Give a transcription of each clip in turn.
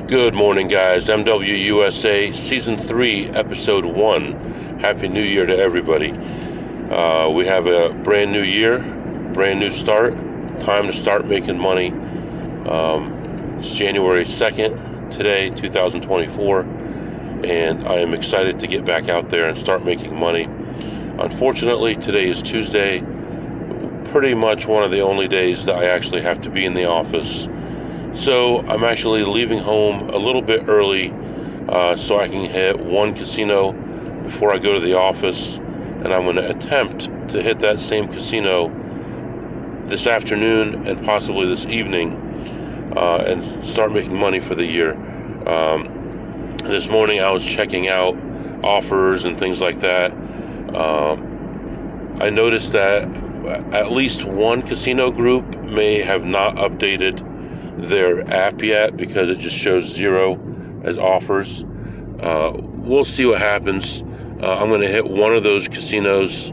Good morning, guys. MWUSA Season 3, Episode 1. Happy New Year to everybody. We have a brand new year, brand new start. Time to start making money. It's January 2nd, today, 2024, and I am excited to get back out there and start making money. Unfortunately, today is Tuesday, pretty much one of the only days that I actually have to be in the office. So I'm actually leaving home a little bit early so I can hit one casino before I go to the office, and I'm going to attempt to hit that same casino this afternoon and possibly this evening and start making money for the year. This morning I was checking out offers and things like that. I noticed that at least one casino group may have not updated their app yet because it just shows 0 as offers. We'll see what happens. I'm going to hit one of those casinos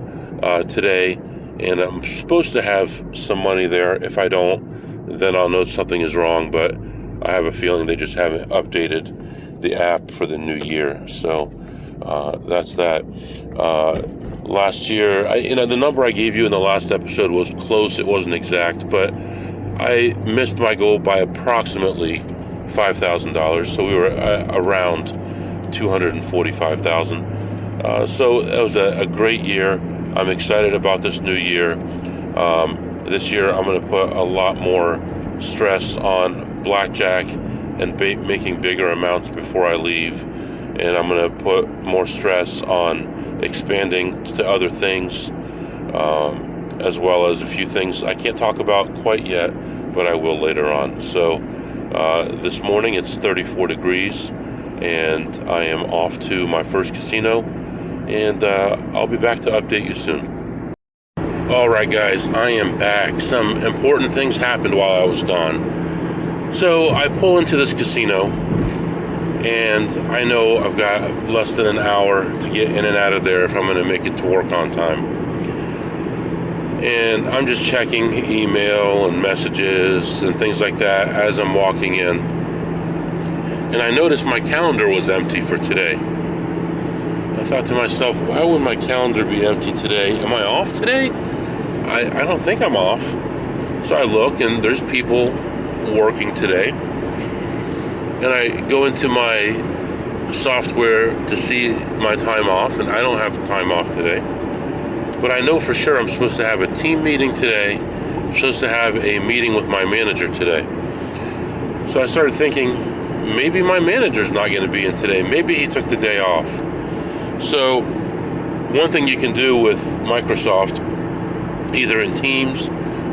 today, and I'm supposed to have some money there. If I don't, then I'll know something is wrong, but I have a feeling they just haven't updated the app for the new year. So that's that. Last year, the number I gave you in the last episode was close. It wasn't exact, but I missed my goal by approximately $5,000, so we were around $245,000. So it was a great year. I'm excited about this new year. This year I'm going to put a lot more stress on blackjack and making bigger amounts before I leave, and I'm going to put more stress on expanding to other things, as well as a few things I can't talk about quite yet, but I will later on. So this morning it's 34 degrees, and I am off to my first casino, and I'll be back to update you soon. Alright guys, I am back. Some important things happened while I was gone. So I pull into this casino, and I know I've got less than an hour to get in and out of there if I'm going to make it to work on time. And I'm just checking email and messages and things like that as I'm walking in. And I noticed my calendar was empty for today. I thought to myself, why would my calendar be empty today? Am I off today? I don't think I'm off. So I look, and there's people working today. And I go into my software to see my time off, and I don't have time off today. But I know for sure I'm supposed to have a team meeting today. I'm supposed to have a meeting with my manager today. So I started thinking, maybe my manager's not going to be in today. Maybe he took the day off. So one thing you can do with Microsoft, either in Teams,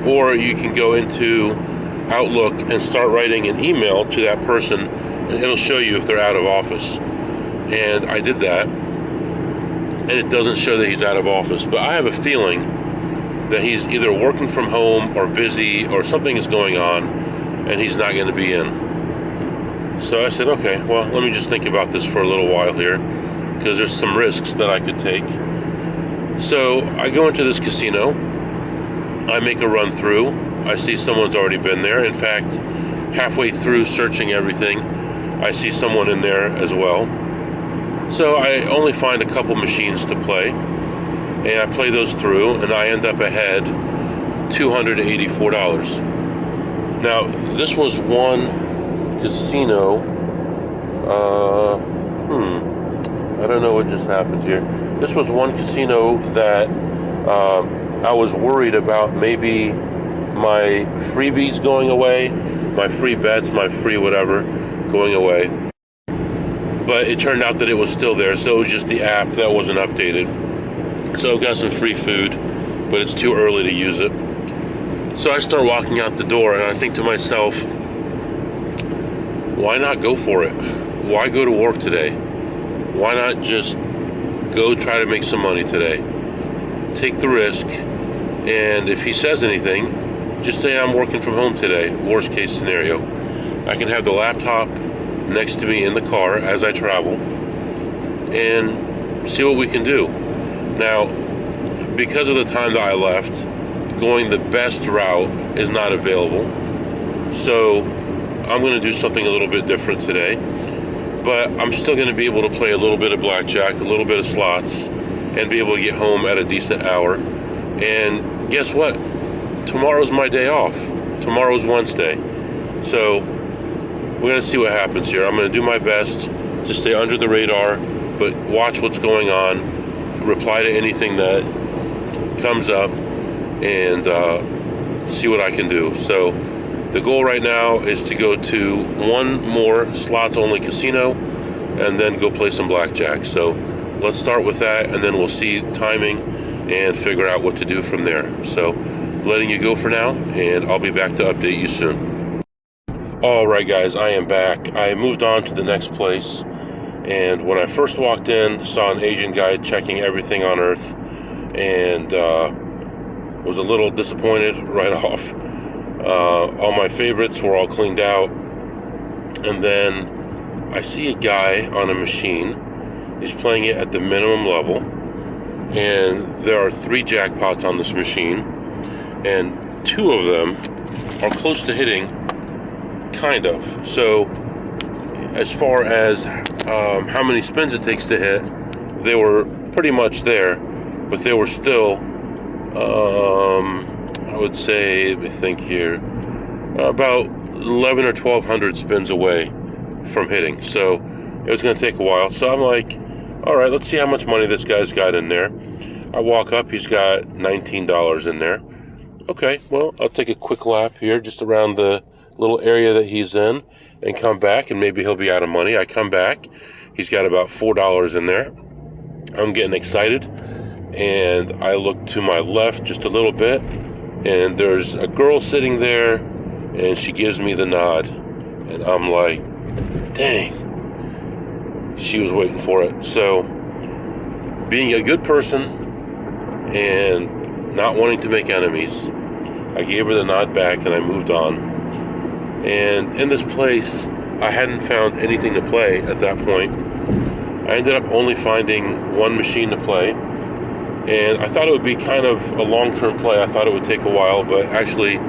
or you can go into Outlook and start writing an email to that person, and it'll show you if they're out of office. And I did that, and it doesn't show that he's out of office, but I have a feeling that he's either working from home or busy or something is going on and he's not going to be in. So I said, okay, well, let me just think about this for a little while here, because there's some risks that I could take. So I go into this casino, I make a run through, I see someone's already been there. In fact, halfway through searching everything, I see someone in there as well. So I only find a couple machines to play, and I play those through, and I end up ahead $284. Now, this was one casino. I don't know what just happened here. This was one casino that I was worried about maybe my freebies going away, my free bets, my free whatever going away. But it turned out that it was still there, so it was just the app that wasn't updated. So I've got some free food, but it's too early to use it. So I start walking out the door, and I think to myself, why not go for it? Why go to work today? Why not just go try to make some money today? Take the risk, and if he says anything, just say I'm working from home today, worst case scenario. I can have the laptop next to me in the car as I travel and see what we can do. Now, because of the time that I left, going the best route is not available. So I'm going to do something a little bit different today. But I'm still going to be able to play a little bit of blackjack, a little bit of slots, and be able to get home at a decent hour. And guess what? Tomorrow's my day off. Tomorrow's Wednesday. So we're going to see what happens here. I'm going to do my best to stay under the radar, but watch what's going on, reply to anything that comes up, and see what I can do. So the goal right now is to go to one more slots-only casino and then go play some blackjack. So let's start with that, and then we'll see timing and figure out what to do from there. So letting you go for now, and I'll be back to update you soon. Alright guys, I am back. I moved on to the next place, and when I first walked in, saw an Asian guy checking everything on Earth, and was a little disappointed right off. All my favorites were all cleaned out, and then I see a guy on a machine. He's playing it at the minimum level, and there are 3 jackpots on this machine, and 2 of them are close to hitting, kind of. So as far as how many spins it takes to hit, they were pretty much there, but they were still I would say, let me think here, about 11 or 1200 spins away from hitting. So it was going to take a while. So I'm like, all right, let's see how much money this guy's got in there. I walk up, he's got $19 in there. Okay, well, I'll take a quick lap here just around the little area that he's in and come back, and maybe he'll be out of money. I come back, he's got about $4 in there. I'm getting excited, and I look to my left just a little bit, and there's a girl sitting there, and she gives me the nod, and I'm like, dang, she was waiting for it. So being a good person and not wanting to make enemies, I gave her the nod back and I moved on. And in this place, I hadn't found anything to play at that point. I ended up only finding one machine to play, and I thought it would be kind of a long-term play. I thought it would take a while, but actually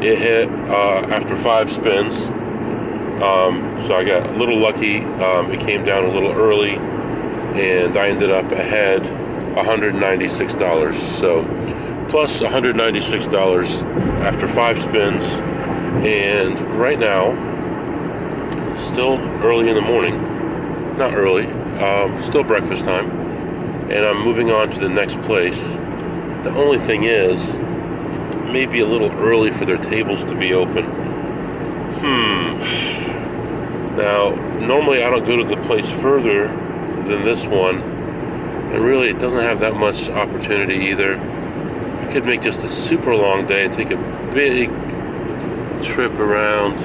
it hit after 5 spins. So I got a little lucky. It came down a little early, and I ended up ahead $196. So plus $196 after 5 spins. And right now, still early in the morning, not early, still breakfast time, and I'm moving on to the next place. The only thing is, maybe a little early for their tables to be open. Now, normally I don't go to the place further than this one, and really it doesn't have that much opportunity either. I could make just a super long day and take a big trip around.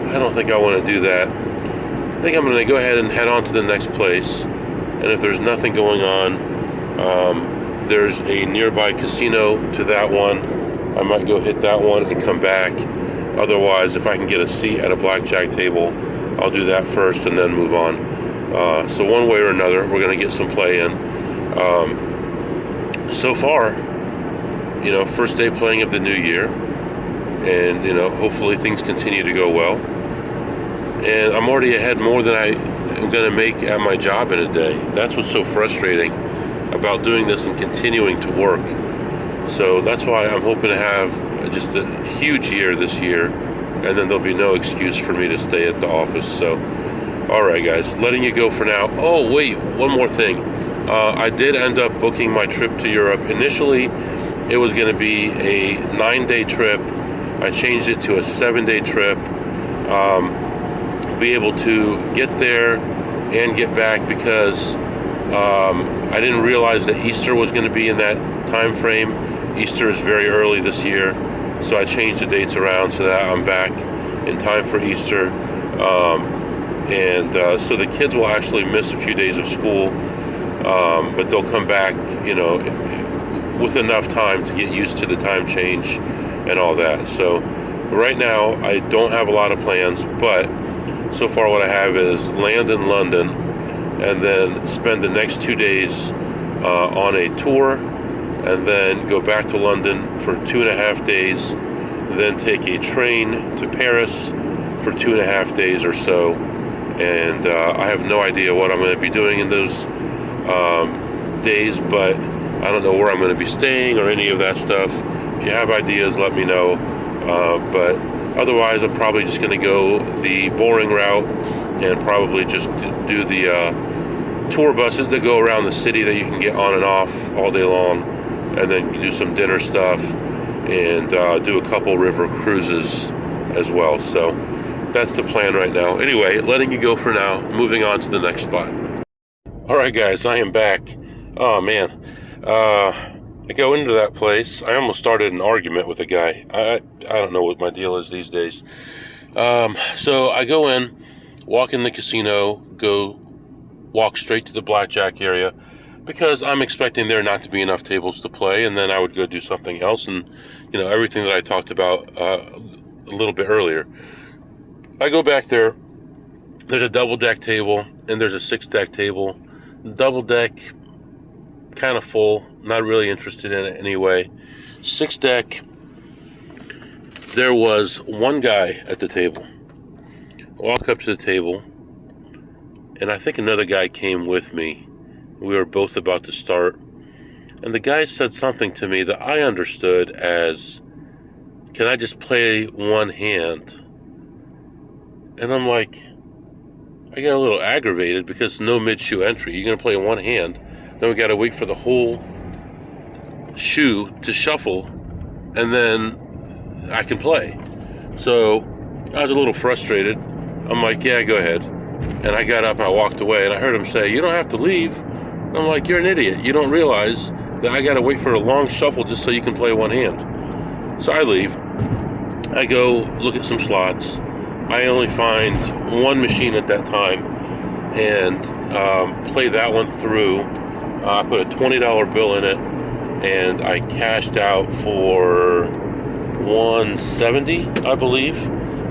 I don't think I want to do that. I think I'm going to go ahead and head on to the next place, and if there's nothing going on, there's a nearby casino to that one. I might go hit that one and come back. Otherwise, if I can get a seat at a blackjack table, I'll do that first and then move on. So one way or another, we're going to get some play in. So far, first day playing of the new year, and hopefully things continue to go well. And I'm already ahead more than I am going to make at my job in a day. That's what's so frustrating about doing this and continuing to work. So that's why I'm hoping to have just a huge year this year, and then there'll be no excuse for me to stay at the office. So, alright guys, letting you go for now. Oh wait, one more thing. I did end up booking my trip to Europe. Initially, it was going to be a 9-day trip. I changed it to a 7-day trip. Be able to get there and get back because I didn't realize that Easter was going to be in that time frame. Easter is very early this year, so I changed the dates around so that I'm back in time for Easter. So the kids will actually miss a few days of school, but they'll come back, with enough time to get used to the time change and all that. So right now, I don't have a lot of plans, but so far what I have is land in London and then spend the next 2 days on a tour, and then go back to London for 2.5 days, then take a train to Paris for 2.5 days or so, and I have no idea what I'm going to be doing in those days, but I don't know where I'm going to be staying or any of that stuff. If you have ideas, let me know. But otherwise, I'm probably just going to go the boring route and probably just do the tour buses that go around the city that you can get on and off all day long, and then do some dinner stuff and do a couple river cruises as well. So that's the plan right now. Anyway, letting you go for now, moving on to the next spot. All right, guys, I am back. Oh, man. I go into that place. I almost started an argument with a guy. I don't know what my deal is these days. So I go in, walk in the casino, go walk straight to the blackjack area, because I'm expecting there not to be enough tables to play, and then I would go do something else, and everything that I talked about a little bit earlier. I go back there. There's a double deck table and there's a 6-deck table. Double deck, kind of full, not really interested in it anyway. 6-deck, there was one guy at the table. I walk up to the table, and I think another guy came with me. We were both about to start, and the guy said something to me that I understood as, "Can I just play one hand?" And I'm like, I got a little aggravated because no mid-shoe entry. You're going to play one hand, then we got to wait for the whole shoe to shuffle, and then I can play. So I was a little frustrated. I'm like, yeah, go ahead. And I got up, I walked away, and I heard him say, "You don't have to leave." And I'm like, you're an idiot. You don't realize that I got to wait for a long shuffle just so you can play one hand. So I leave. I go look at some slots. I only find one machine at that time and play that one through. I put a $20 bill in it, and I cashed out for $170, I believe.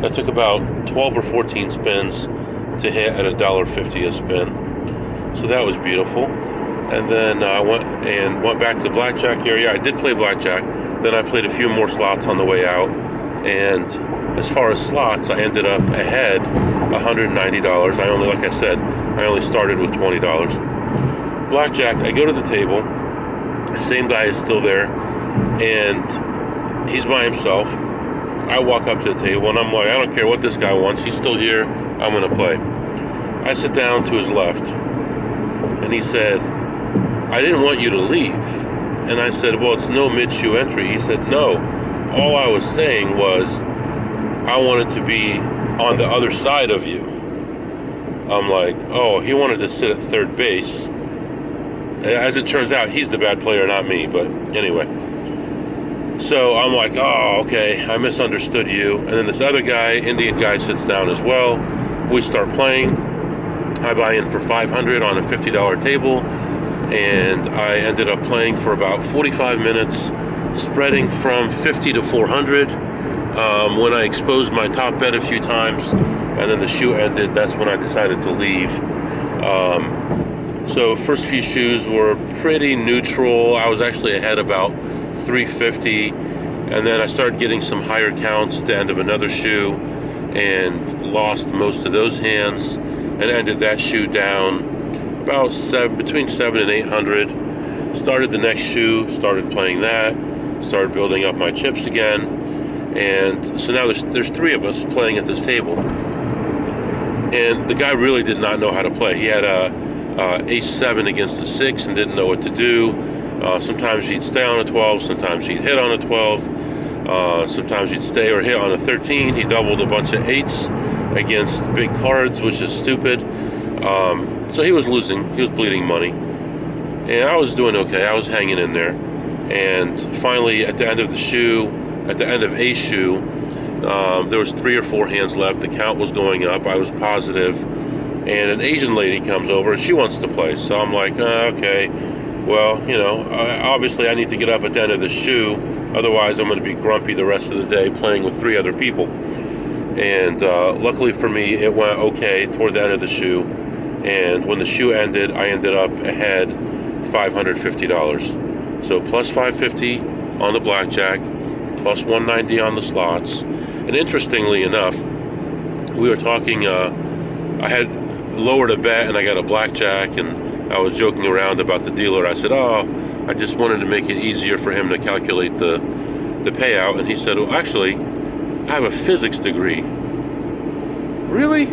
That took about 12 or 14 spins to hit at $1.50 a spin. So that was beautiful. And then I went back to the blackjack area. I did play blackjack. Then I played a few more slots on the way out. And as far as slots, I ended up ahead $190. Like I said, I only started with $20. Blackjack, I go to the table. The same guy is still there, and he's by himself. I walk up to the table, and I'm like, I don't care what this guy wants. He's still here. I'm going to play. I sit down to his left, and he said, "I didn't want you to leave." And I said, "Well, it's no mid-shoe entry." He said, "No. All I was saying was I wanted to be on the other side of you." I'm like, oh, he wanted to sit at third base. As it turns out, he's the bad player, not me. But anyway. So I'm like, oh, okay, I misunderstood you. And then this other guy, Indian guy, sits down as well. We start playing. I buy in for $500 on a $50 table. And I ended up playing for about 45 minutes, spreading from 50 to 400. When I exposed my top bet a few times, and then the shoe ended, that's when I decided to leave. So first few shoes were pretty neutral. I was actually ahead about 350, and then I started getting some higher counts at the end of another shoe, and lost most of those hands, and ended that shoe down about between 700 and 800. Started the next shoe, started playing that, started building up my chips again. And so now there's 3 of us playing at this table. And the guy really did not know how to play. He had a ace-7 against a 6 and didn't know what to do. Sometimes he'd stay on a 12, sometimes he'd hit on a 12, sometimes he'd stay or hit on a 13. He doubled a bunch of 8s against big cards, which is stupid. So he was losing. He was bleeding money. And I was doing okay. I was hanging in there. And finally, at the end of the shoe, at the end of a shoe, there was 3 or 4 hands left. The count was going up. I was positive. And an Asian lady comes over, and she wants to play. So I'm like, okay, well, obviously I need to get up at the end of the shoe. Otherwise, I'm going to be grumpy the rest of the day playing with 3 other people. And luckily for me, it went okay toward the end of the shoe. And when the shoe ended, I ended up ahead $550. So plus $550 on the blackjack, plus $190 on the slots. And interestingly enough, we were talking. I had lowered a bet and I got a blackjack, and I was joking around about the dealer. I said, "Oh, I just wanted to make it easier for him to calculate the payout." And he said, "Well, actually, I have a physics degree." Really?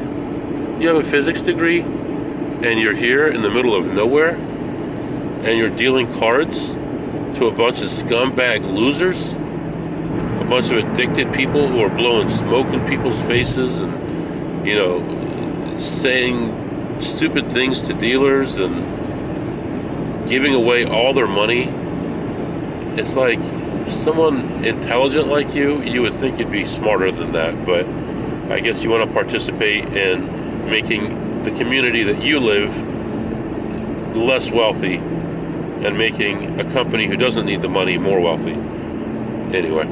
You have a physics degree, and you're here in the middle of nowhere, and you're dealing cards to a bunch of scumbag losers, a bunch of addicted people who are blowing smoke in people's faces and, saying stupid things to dealers and giving away all their money. It's like someone intelligent like you would think you'd be smarter than that, but I guess you want to participate in making the community that you live less wealthy and making a company who doesn't need the money more wealthy. Anyway,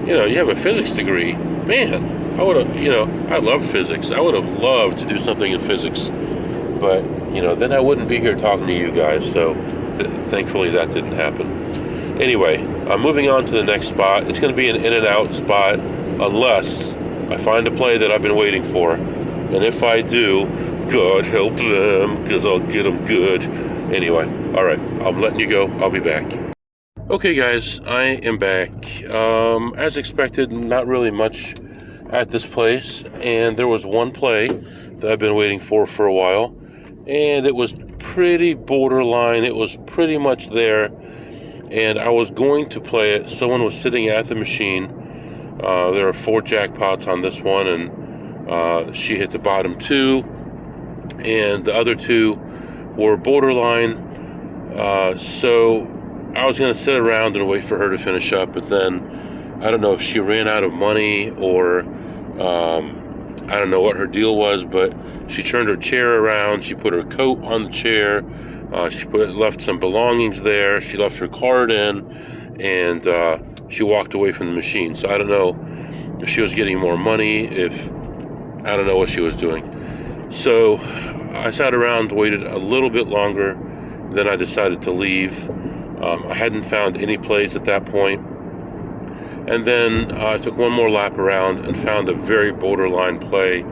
you have a physics degree. Man, I would have, I love physics. I would have loved to do something in physics, but, then I wouldn't be here talking to you guys, so thankfully that didn't happen. Anyway, I'm moving on to the next spot. It's going to be an in-and-out spot unless I find a play that I've been waiting for. And if I do, God help them, because I'll get them good. Anyway, all right, I'm letting you go. I'll be back. Okay, guys, I am back. As expected, not really much at this place. And there was one play that I've been waiting for a while. And it was pretty borderline. It was pretty much there. And I was going to play it. Someone was sitting at the machine. There are 4 jackpots on this one, and she hit the bottom 2, and the other 2 were borderline. So I was going to sit around and wait for her to finish up, but then I don't know if she ran out of money or I don't know what her deal was, but she turned her chair around. She put her coat on the chair. She left some belongings there. She left her card in, and she walked away from the machine. So I don't know if she was getting more money, I don't know what she was doing. So I sat around, waited a little bit longer, then I decided to leave. I hadn't found any plays at that point. And then I took one more lap around and found a very borderline play,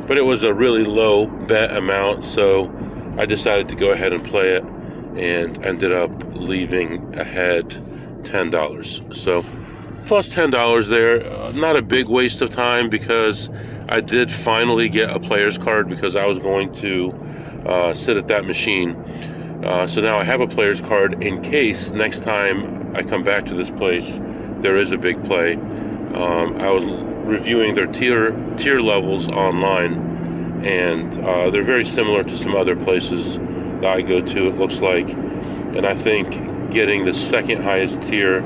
but it was a really low bet amount, so I decided to go ahead and play it, and ended up leaving ahead $10. So plus $10 there. Not a big waste of time, because I did finally get a player's card because I was going to sit at that machine. So now I have a player's card in case next time I come back to this place there is a big play. I was reviewing their tier levels online, and they're very similar to some other places that I go to, it looks like. And I think getting the second highest tier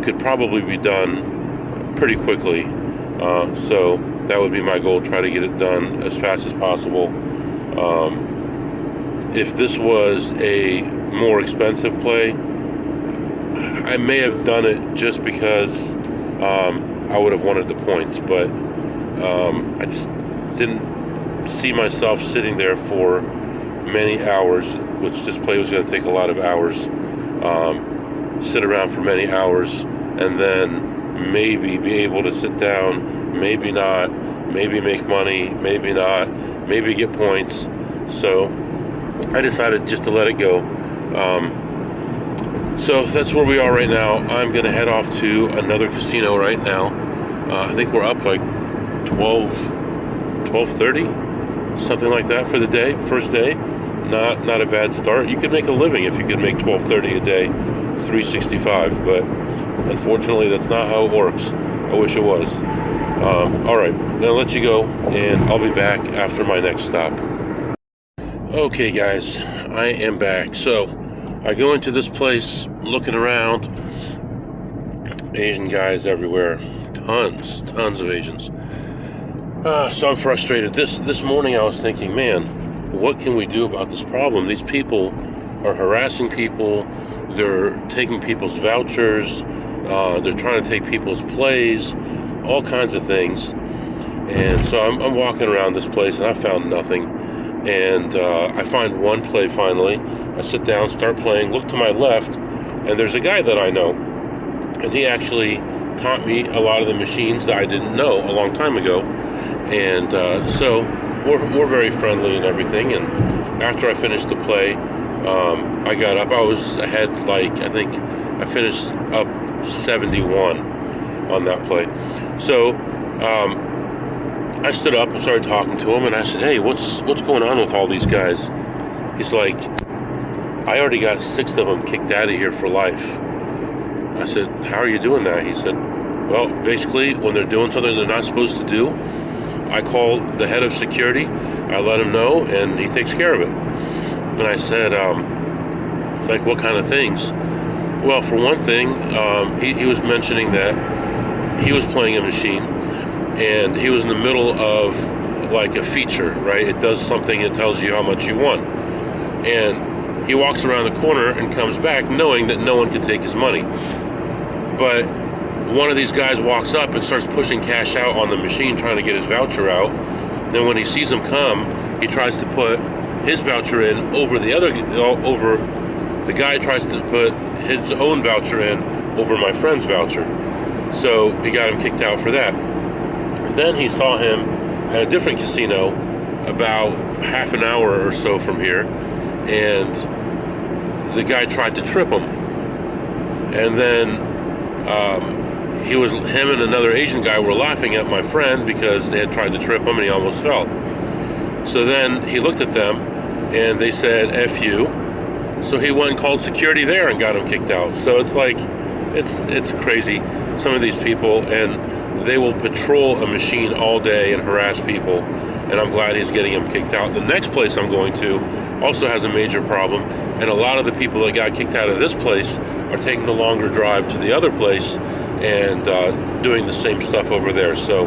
could probably be done pretty quickly. So that would be my goal, try to get it done as fast as possible. If this was a more expensive play, I may have done it just because I would have wanted the points, but I just didn't see myself sitting there for many hours, which this play was going to take a lot of hours. Sit around for many hours and then maybe be able to sit down, maybe not, maybe make money, maybe not, maybe get points. So I decided just to let it go. So that's where we are right now. I'm going to head off to another casino right now. I think we're up like 12:30, something like that for the day, first day. Not a bad start. You could make a living if you could make $12.30 a day, $365, but unfortunately that's not how it works. I wish it was. All right, I'm gonna let you go, and I'll be back after my next stop. Okay, guys, I am back. So I go into this place, looking around. Asian guys everywhere, tons of Asians. So I'm frustrated. This morning I was thinking, man, what can we do about this problem? These people are harassing people. They're taking people's vouchers. They're trying to take people's plays, all kinds of things. And so I'm walking around this place, and I found nothing. And I find one play finally. I sit down, start playing, look to my left, and there's a guy that I know. And he actually taught me a lot of the machines that I didn't know a long time ago. And so we're very friendly and everything. And after I finished the play, I got up. I was ahead, like, I think I finished up 71 on that play. So I stood up and started talking to him, and I said, "Hey, what's going on with all these guys?" He's like, "I already got 6 of them kicked out of here for life." I said, "How are you doing that?" He said, "Well, basically, when they're doing something they're not supposed to do, I call the head of security, I let him know, and he takes care of it." And I said, "Like, what kind of things?" Well, for one thing, he was mentioning that he was playing a machine, and he was in the middle of, like, a feature, right? It does something, it tells you how much you won. And he walks around the corner and comes back knowing that no one can take his money. But one of these guys walks up and starts pushing cash out on the machine, trying to get his voucher out. Then when he sees him come, he tries to put his voucher in over the guy tries to put his own voucher in over my friend's voucher. So he got him kicked out for that. Then he saw him at a different casino about half an hour or so from here, and the guy tried to trip him. And then him and another Asian guy were laughing at my friend because they had tried to trip him and he almost fell. So then he looked at them and they said, "F you." So he went and called security there and got him kicked out. So it's like, it's crazy, some of these people, and they will patrol a machine all day and harass people, and I'm glad he's getting him kicked out. The next place I'm going to also has a major problem, and a lot of the people that got kicked out of this place are taking the longer drive to the other place and doing the same stuff over there. So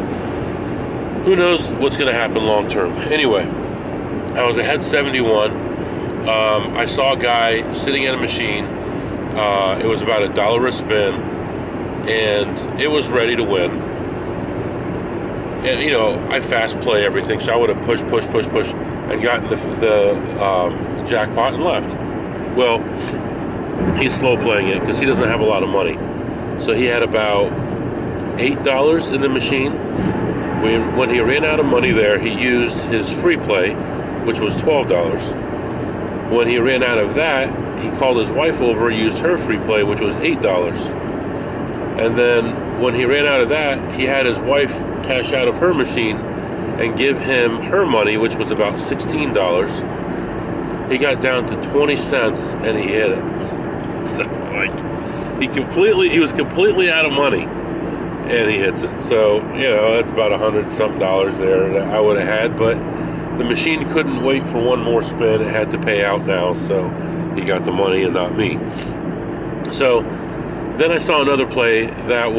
who knows what's going to happen long term. Anyway, I was ahead 71. I saw a guy sitting at a machine. It was about $1 a spin, and it was ready to win. And, you know, I fast play everything, so I would have pushed, and gotten the jackpot and left. Well, he's slow playing it because he doesn't have a lot of money. So he had about $8 in the machine. When he ran out of money there, he used his free play, which was $12. When he ran out of that, he called his wife over, used her free play, which was $8. And then when he ran out of that, he had his wife cash out of her machine and give him her money, which was about $16. He got down to 20 cents and he hit it. So, like, he was completely out of money and he hits it. So, you know, that's about $100-something there that I would have had, but the machine couldn't wait for one more spin. It had to pay out now, so he got the money and not me. So then I saw another play that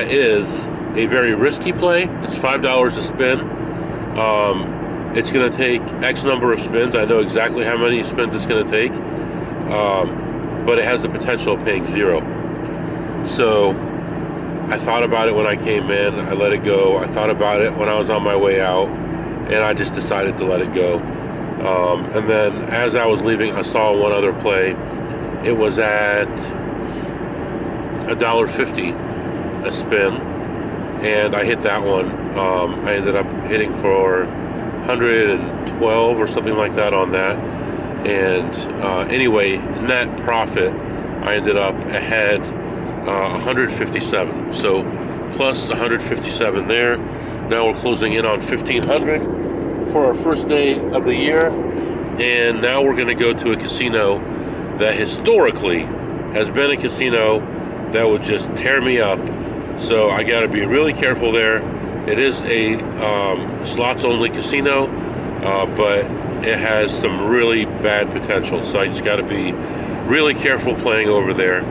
is a very risky play. It's $5 a spin. It's going to take X number of spins. I know exactly how many spins it's going to take, but it has the potential of paying 0. So I thought about it when I came in. I let it go. I thought about it when I was on my way out, and I just decided to let it go. And then as I was leaving, I saw one other play. It was at $1.50 a spin, and I hit that one. I ended up hitting for 112 or something like that on that. And anyway, net profit, I ended up ahead 157. So plus 157 there. Now we're closing in on 1,500 for our first day of the year. And now we're going to go to a casino that historically has been a casino that would just tear me up. So I got to be really careful there. It is a slots only casino, but it has some really bad potential. So I just got to be really careful playing over there.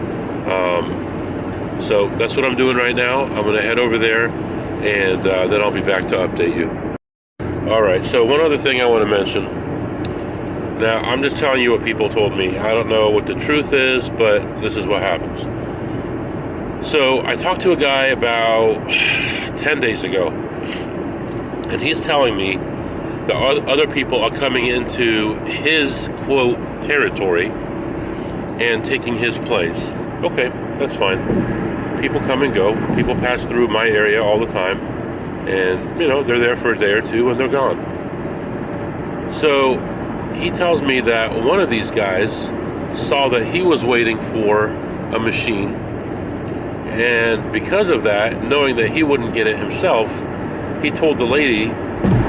So that's what I'm doing right now. I'm going to head over there, and then I'll be back to update you. All right, so one other thing I want to mention. Now, I'm just telling you what people told me. I don't know what the truth is, but this is what happens. So I talked to a guy about 10 days ago, and he's telling me that other people are coming into his, quote, territory and taking his place. Okay, that's fine. People come and go. People pass through my area all the time, And, they're there for a day or two and they're gone. So he tells me that one of these guys saw that he was waiting for a machine, and because of that, knowing that he wouldn't get it himself, he told the lady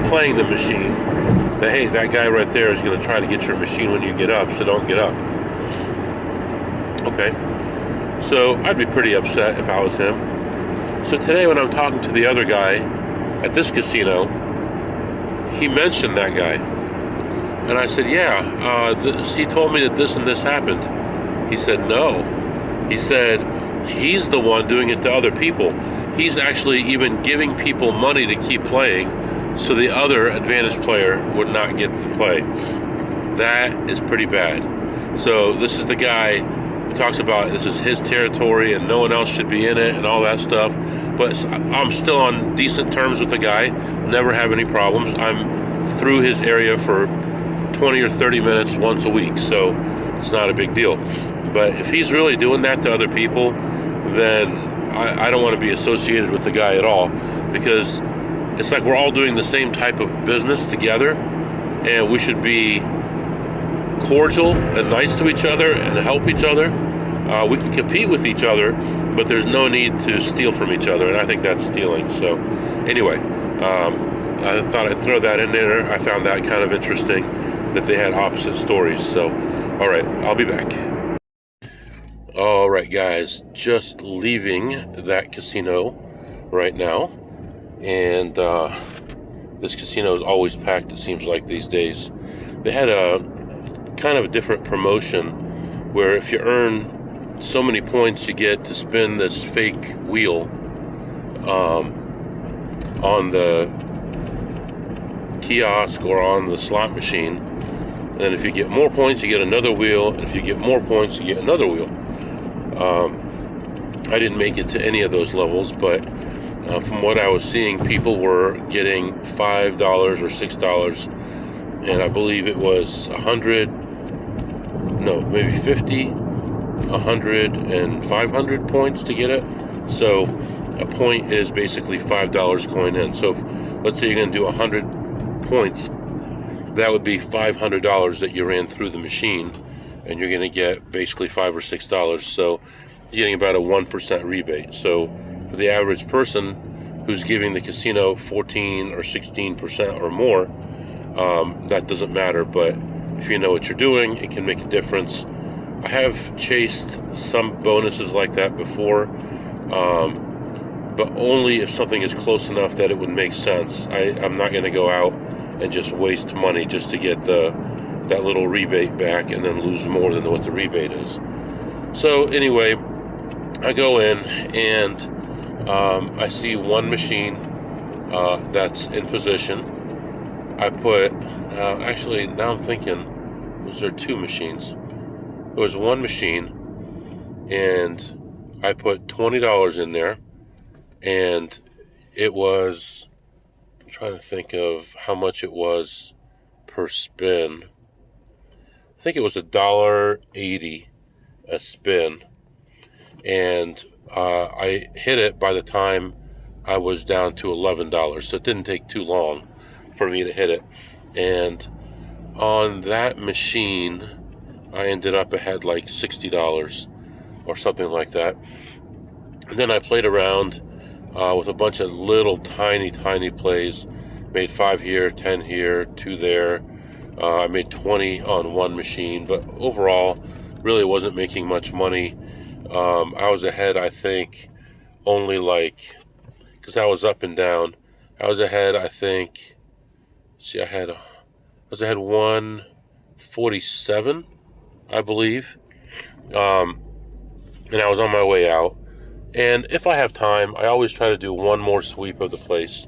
playing the machine that, hey, that guy right there is going to try to get your machine when you get up, so don't get up. Okay, so I'd be pretty upset if I was him. So today when I'm talking to the other guy at this casino, he mentioned that guy. And I said, yeah, he told me that this and this happened. He said, no. He said, he's the one doing it to other people. He's actually even giving people money to keep playing so the other advantage player would not get to play. That is pretty bad. So this is the guy who talks about this is his territory and no one else should be in it and all that stuff. But I'm still on decent terms with the guy. Never have any problems. I'm through his area for 20 or 30 minutes once a week, so it's not a big deal. But if he's really doing that to other people, then I don't want to be associated with the guy at all, because it's like we're all doing the same type of business together, and we should be cordial and nice to each other and help each other. We can compete with each other, but there's no need to steal from each other, and I think that's stealing. So anyway, I thought I'd throw that in there. I found that kind of interesting, that they had opposite stories. So, all right, I'll be back. All right, guys, just leaving that casino right now, and this casino is always packed, it seems like, these days. They had a kind of a different promotion where if you earn so many points, you get to spin this fake wheel on the kiosk or on the slot machine. And if you get more points, you get another wheel. And if you get more points, you get another wheel. I didn't make it to any of those levels, but from what I was seeing, people were getting $5 or $6, and I believe it was 100, no, maybe 50, 100, and 500 points to get it. So a point is basically $5 going in. So let's say you're going to do 100 points. That would be $500 that you ran through the machine, and you're going to get basically $5 or $6. So you're getting about a 1% rebate. So for the average person who's giving the casino 14 or 16% or more, that doesn't matter. But if you know what you're doing, it can make a difference. I have chased some bonuses like that before, but only if something is close enough that it would make sense. I'm not going to go out and just waste money just to get that little rebate back and then lose more than what the rebate is. So anyway, I go in and I see one machine that's in position. I put, actually now I'm thinking, was there two machines? There was one machine, and I put $20 in there, and it was, I'm trying to think of how much it was per spin. I think it was $1.80 a spin, and I hit it by the time I was down to $11, so it didn't take too long for me to hit it. And on that machine, I ended up ahead like $60 or something like that. And then I played around with a bunch of little tiny plays. Made 5 here, 10 here, 2 there. I made 20 on one machine, but overall really wasn't making much money. I was ahead, I think, only like, because I was up and down, I was ahead, I think, I was ahead 147, I believe, and I was on my way out. And if I have time, I always try to do one more sweep of the place,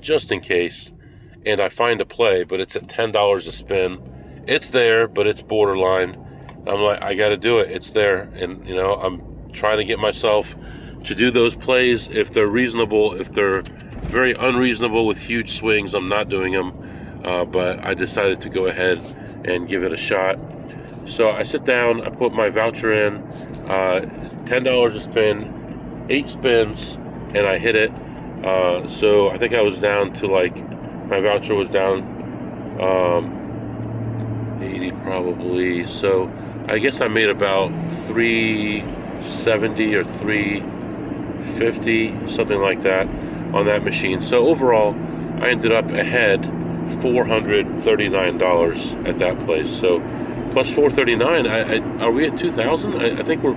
just in case, and I find a play, but it's at $10 a spin. It's there, but it's borderline. I'm like, I got to do it. It's there, and I'm trying to get myself to do those plays. If they're reasonable, if they're very unreasonable with huge swings, I'm not doing them. But I decided to go ahead and give it a shot. So I sit down, I put my voucher in, $10 a spin, 8 spins, and I hit it. So I think I was down to like, my voucher was down 80 probably. So I guess I made about 370 or 350, something like that, on that machine. So overall, I ended up ahead $439 at that place. So plus 439, are we at 2,000? I think we're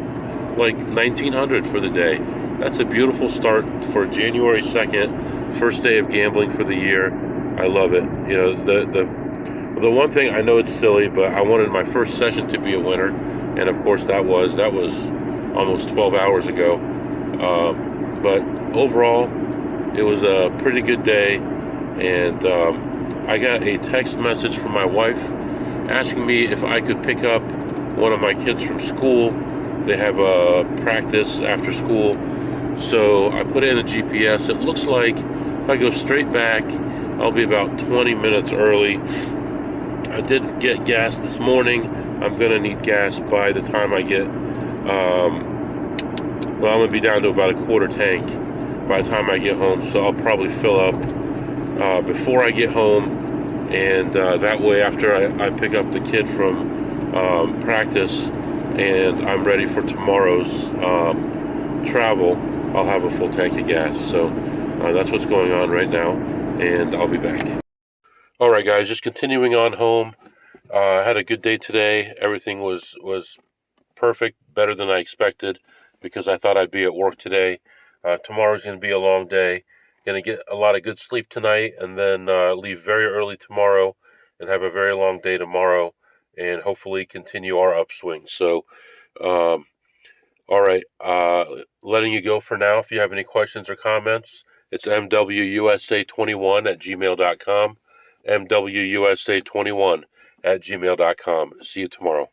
like 1,900 for the day. That's a beautiful start for January 2nd, first day of gambling for the year. I love it. You know, the one thing, I know it's silly, but I wanted my first session to be a winner, and of course that was almost 12 hours ago. But overall, it was a pretty good day, and I got a text message from my wife asking me if I could pick up one of my kids from school. They have a practice after school, so I put in the GPS. It looks like if I go straight back, I'll be about 20 minutes early. I did get gas this morning. I'm going to need gas by the time I get, I'm going to be down to about a quarter tank by the time I get home. So I'll probably fill up before I get home. And that way, after I pick up the kid from practice and I'm ready for tomorrow's travel, I'll have a full tank of gas. So that's what's going on right now. And I'll be back. All right, guys, just continuing on home. I had a good day today. Everything was perfect, better than I expected, because I thought I'd be at work today. Tomorrow's going to be a long day. Going to get a lot of good sleep tonight, and then leave very early tomorrow and have a very long day tomorrow, and hopefully continue our upswing. So, all right, letting you go for now. If you have any questions or comments, it's mwusa21@gmail.com. mwusa21@gmail.com. See you tomorrow.